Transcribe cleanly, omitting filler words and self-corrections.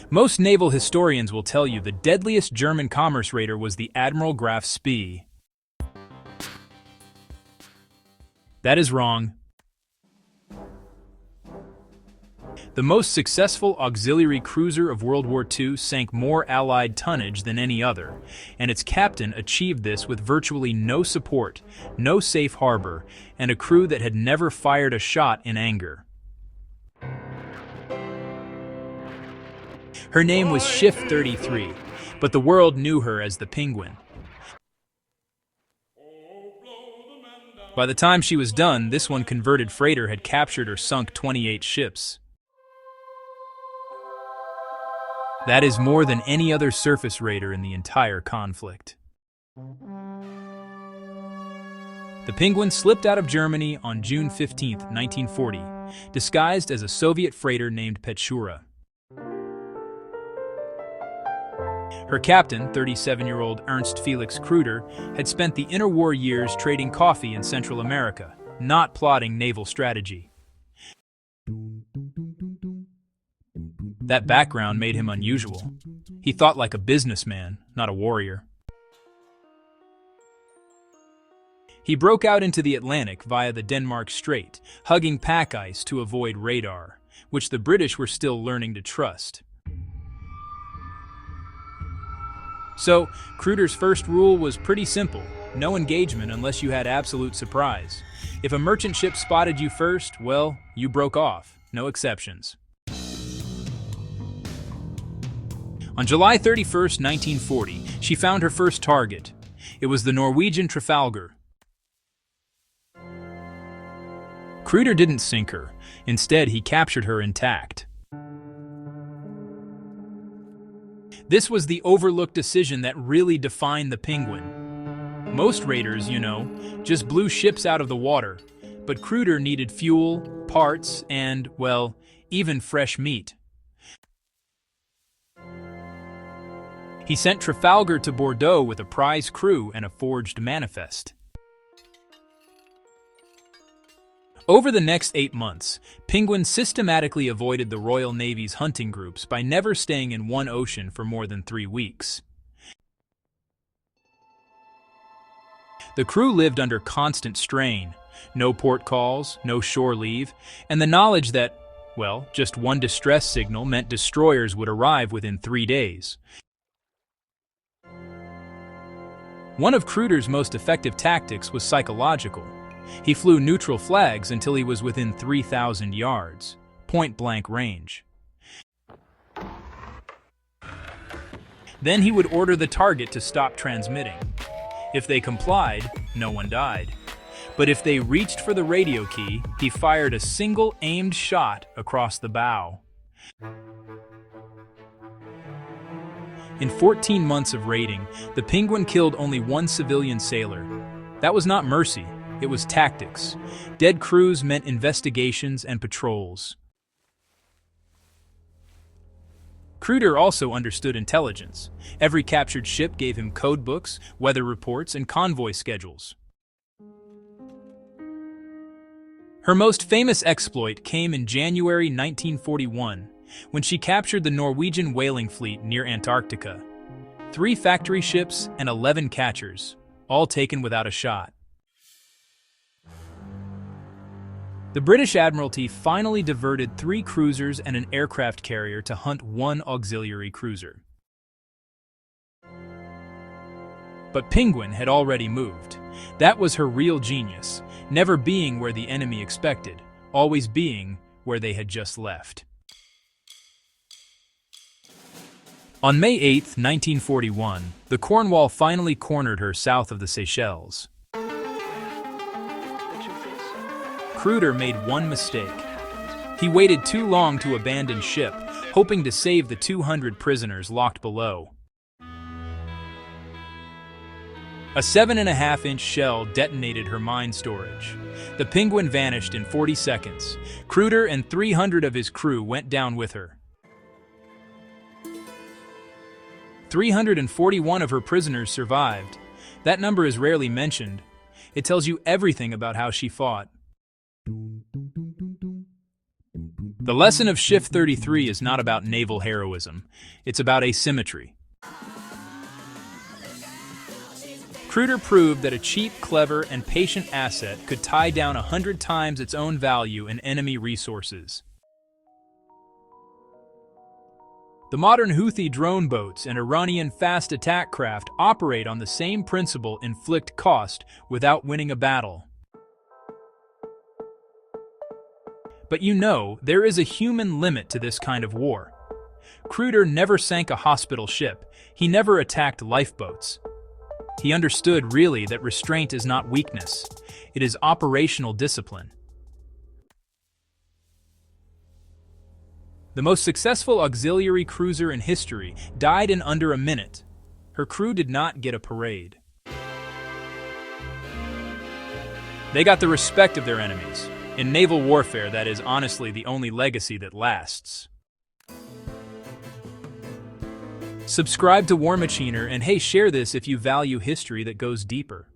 Most naval historians will tell you the deadliest German commerce raider was the Admiral Graf Spee. That is wrong. The most successful auxiliary cruiser of World War II sank more Allied tonnage than any other, and its captain achieved this with virtually no support, no safe harbor, and a crew that had never fired a shot in anger. Her name was Schiff 33, but the world knew her as the Pinguin. By the time she was done, this one converted freighter had captured or sunk 28 ships. That is more than any other surface raider in the entire conflict. The Pinguin slipped out of Germany on June 15, 1940, disguised as a Soviet freighter named Petchura. Her captain, 37-year-old Ernst Felix Kruder, had spent the interwar years trading coffee in Central America, not plotting naval strategy. That background made him unusual. He thought like a businessman, not a warrior. He broke out into the Atlantic via the Denmark Strait, hugging pack ice to avoid radar, which the British were still learning to trust. So, Kruder's first rule was pretty simple: no engagement unless you had absolute surprise. If a merchant ship spotted you first, well, you broke off, no exceptions. On July 31, 1940, she found her first target. It was the Norwegian Trafalgar. Kruder didn't sink her. Instead, he captured her intact. This was the overlooked decision that really defined the Pinguin. Most raiders, just blew ships out of the water, but Kruder needed fuel, parts, and, well, even fresh meat. He sent Trafalgar to Bordeaux with a prize crew and a forged manifest. Over the next 8 months, Pinguin systematically avoided the Royal Navy's hunting groups by never staying in one ocean for more than 3 weeks. The crew lived under constant strain, no port calls, no shore leave, and the knowledge that, well, just one distress signal meant destroyers would arrive within 3 days. One of Kruder's most effective tactics was psychological. He flew neutral flags until he was within 3,000 yards, point-blank range. Then he would order the target to stop transmitting. If they complied, no one died. But if they reached for the radio key, he fired a single aimed shot across the bow. In 14 months of raiding, the Pinguin killed only 1 civilian sailor. That was not mercy, it was tactics. Dead crews meant investigations and patrols. Kruder also understood intelligence. Every captured ship gave him code books, weather reports, and convoy schedules. Her most famous exploit came in January 1941, when she captured the Norwegian whaling fleet near Antarctica. 3 factory ships and 11 catchers, all taken without a shot. The British Admiralty finally diverted 3 cruisers and an aircraft carrier to hunt 1 auxiliary cruiser. But Pinguin had already moved. That was her real genius, never being where the enemy expected, always being where they had just left. On May 8, 1941, the Cornwall finally cornered her south of the Seychelles. Kruder made one mistake. He waited too long to abandon ship, hoping to save the 200 prisoners locked below. A 7.5-inch shell detonated her mine storage. The Pinguin vanished in 40 seconds. Kruder and 300 of his crew went down with her. 341 of her prisoners survived. That number is rarely mentioned. It tells you everything about how she fought. The lesson of Schiff 33 is not about naval heroism. It's about asymmetry. Cruder proved that a cheap, clever, and patient asset could tie down 100 times its own value in enemy resources. The modern Houthi drone boats and Iranian fast attack craft operate on the same principle: inflict cost without winning a battle. But you know, there is a human limit to this kind of war. Cruder never sank a hospital ship. He never attacked lifeboats. He understood really that restraint is not weakness. It is operational discipline. The most successful auxiliary cruiser in history died in under a minute. Her crew did not get a parade. They got the respect of their enemies. In naval warfare, that is honestly the only legacy that lasts. Subscribe to War Machiner, and hey, share this if you value history that goes deeper.